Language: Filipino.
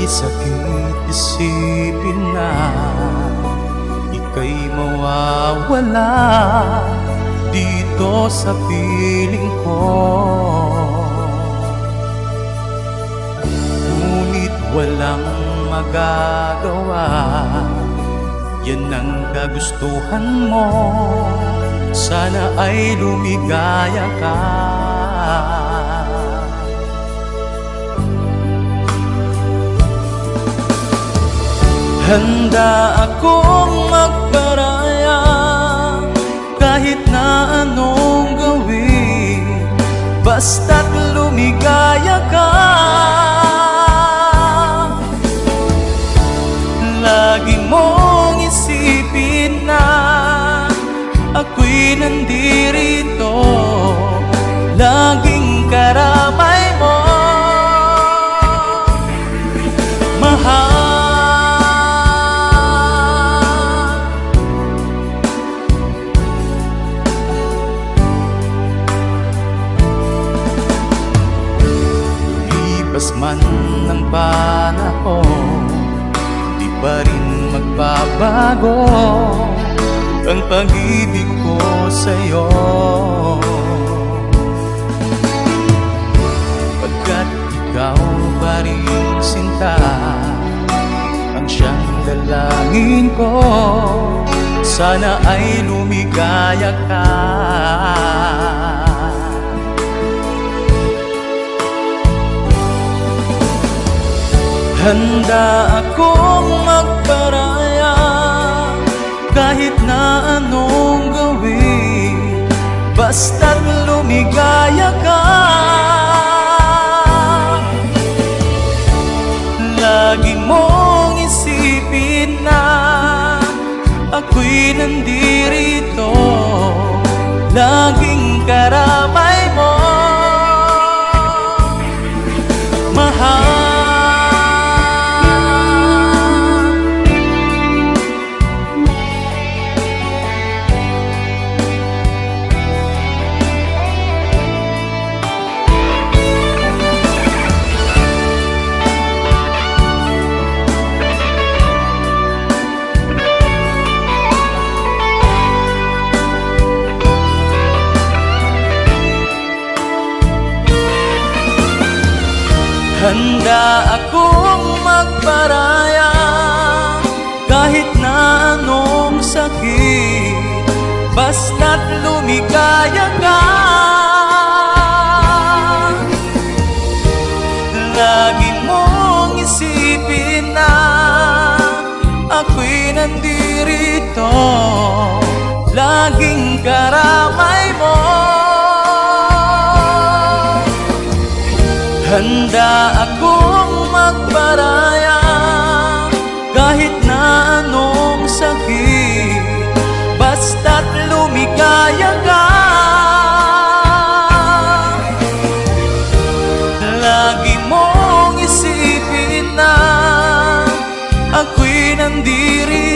sakit isipin na ika'y mawawala dito sa piling ko. Ngunit walang magagawa, yan ang kagustuhan mo. Sana ay lumigaya ka. Handa akong magparaya kahit na anong gawin, basta't lumigaya ka. Lagi mong isipin na ako'y nandirito, laging karamay mo, mahal. Lipas man ng panahon, di pa rin magbabago ang pag-ibig ko sa'yo. Pagkat ikaw pa rin sinta ang siyang dalangin ko, sana ay lumigaya ka. Handa akong magparaya kahit na anong gawin, basta't lumigaya ka. Lagi mong isipin na ako'y nandirito, laging karamay mo, mahal. Handa akong magparaya kahit na anong sakit, basta't lumigaya ka. Lagi mong isipin na ako'y nandirito, laging karamay mo. Handa akong magparaya kahit na anong sakit, basta't lumigaya ka. Lagi mong isipin na ako'y nandiri